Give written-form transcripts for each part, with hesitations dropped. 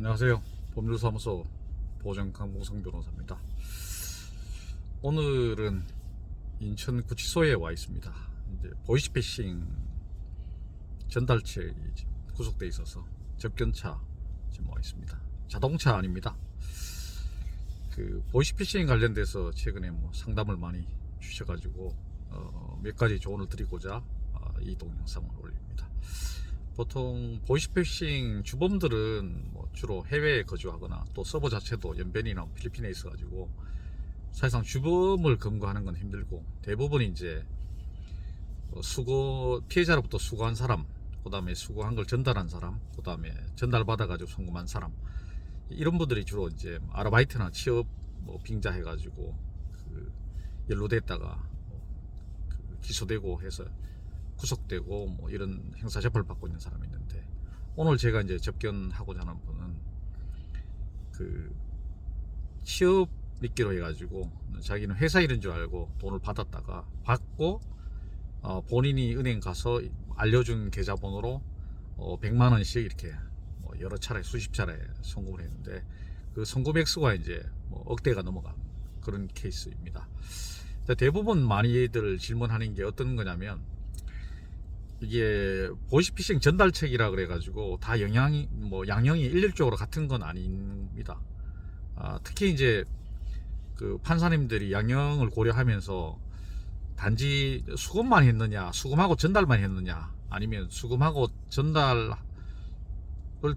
안녕하세요. 법률사무소 보정 강봉성 변호사입니다. 오늘은 인천 구치소에 와 있습니다. 이제 보이스피싱 전달체 구속돼 있어서 접견차 지금 와 있습니다. 자동차 아닙니다. 그 보이스피싱 관련돼서 최근에 상담을 많이 주셔가지고 몇 가지 조언을 드리고자 이 동영상을 올립니다. 보통 보이스피싱 주범들은 주로 해외에 거주하거나 또 서버 자체도 연변이나 필리핀에 있어가지고 사실상 주범을 검거하는 건 힘들고 대부분 이제 피해자로부터 수거한 사람, 그 다음에 수거한 걸 전달한 사람, 그 다음에 전달받아가지고 송금한 사람, 이런 분들이 주로 이제 아르바이트나 취업 빙자 해가지고 연루됐다가 기소되고 해서 구속되고 이런 형사처벌 받고 있는 사람이 있는데, 오늘 제가 이제 접견하고자 하는 분은 취업 미끼로 해가지고 자기는 회사 일인 줄 알고 돈을 받고 본인이 은행 가서 알려준 계좌번호로 100만원씩 이렇게 여러 차례 수십 차례 송금을 했는데, 그 송금 액수가 이제 억대가 넘어간 그런 케이스입니다. 대부분 많이들 질문하는 게 어떤 거냐면, 이게 보이스피싱 전달책이라 그래가지고 다 양형이 일률적으로 같은 건 아닙니다. 특히 이제 그 판사님들이 양형을 고려하면서 단지 수금만 했느냐, 수금하고 전달만 했느냐, 아니면 수금하고 전달을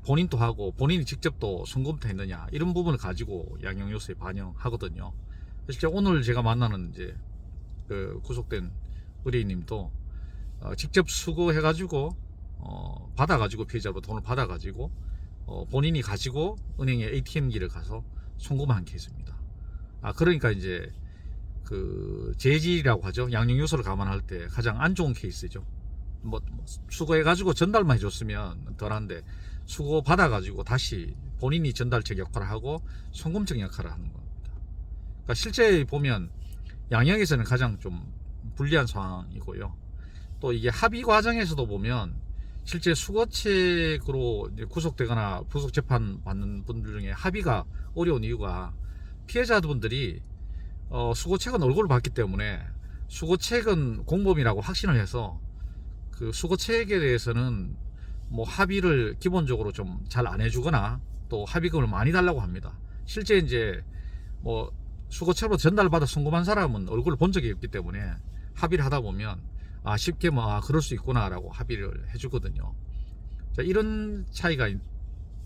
본인도 하고 본인이 직접 또 송금도 했느냐, 이런 부분을 가지고 양형 요소에 반영하거든요. 실제 오늘 제가 만나는 이제 그 구속된 의뢰인님도 직접 수거해가지고 받아가지고 피해자로부터 돈을 받아가지고 본인이 가지고 은행에 ATM기를 가서 송금한 케이스입니다. 그러니까 이제 그 재질이라고 하죠. 양형 요소를 감안할 때 가장 안 좋은 케이스죠. 수거해가지고 전달만 해줬으면 덜한데, 수거 받아가지고 다시 본인이 전달책 역할을 하고 송금책 역할을 하는 겁니다. 그러니까 실제 보면 양형에서는 가장 좀 불리한 상황이고요. 또 이게 합의 과정에서도 보면 실제 수거책으로 구속되거나 구속재판 받는 분들 중에 합의가 어려운 이유가, 피해자분들이 수거책은 얼굴을 봤기 때문에 수거책은 공범이라고 확신을 해서 그 수거책에 대해서는 합의를 기본적으로 좀 잘 안 해주거나 또 합의금을 많이 달라고 합니다. 실제 이제 수거책으로 전달받아 송금한 사람은 얼굴을 본 적이 없기 때문에 합의를 하다 보면 쉽게 그럴 수 있구나 라고 합의를 해주거든요. 이런 차이가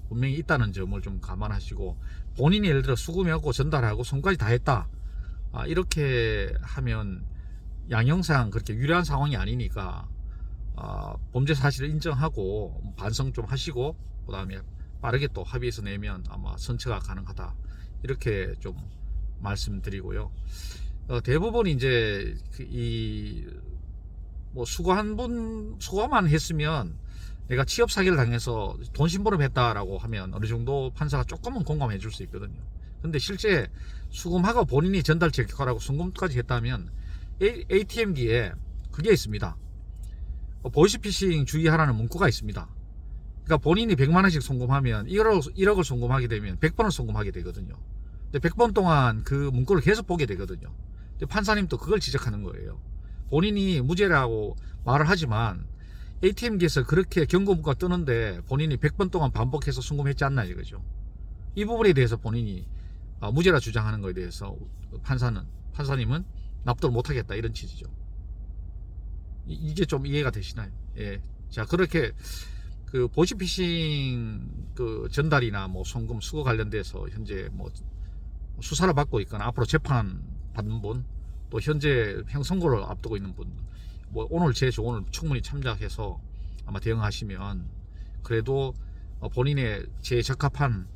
분명히 있다는 점을 좀 감안하시고, 본인이 예를 들어 수금하고 전달하고 손까지 다 했다, 이렇게 하면 양형상 그렇게 유리한 상황이 아니니까 범죄 사실을 인정하고 반성 좀 하시고, 그 다음에 빠르게 또 합의해서 내면 아마 선처가 가능하다, 이렇게 좀 말씀드리고요. 대부분 이제 수거만 했으면, 내가 취업 사기를 당해서 돈 심부름 했다라고 하면 어느 정도 판사가 조금은 공감해 줄 수 있거든요. 근데 실제 수금하고 본인이 전달책 역할하고 송금까지 했다면 ATM기에 그게 있습니다. 보이스피싱 주의하라는 문구가 있습니다. 그러니까 본인이 100만원씩 송금하면 1억을 송금하게 되면 100번을 송금하게 되거든요. 근데 100번 동안 그 문구를 계속 보게 되거든요. 근데 판사님도 그걸 지적하는 거예요. 본인이 무죄라고 말을 하지만 ATM기에서 그렇게 경고문구가 뜨는데 본인이 100번 동안 반복해서 송금했지 않나 이거죠. 이 부분에 대해서 본인이 무죄라 주장하는 것에 대해서 판사님은 납득을 못하겠다, 이런 취지죠. 이게 좀 이해가 되시나요? 예. 자, 그렇게 그 보이스피싱 그 전달이나 송금 수거 관련돼서 현재 수사를 받고 있거나 앞으로 재판 받는 분, 또 현재 형선고를 앞두고 있는 분, 오늘 제 조언을 충분히 참작해서 아마 대응하시면 그래도 본인의 제적합한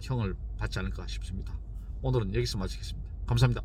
형을 받지 않을까 싶습니다. 오늘은 여기서 마치겠습니다. 감사합니다.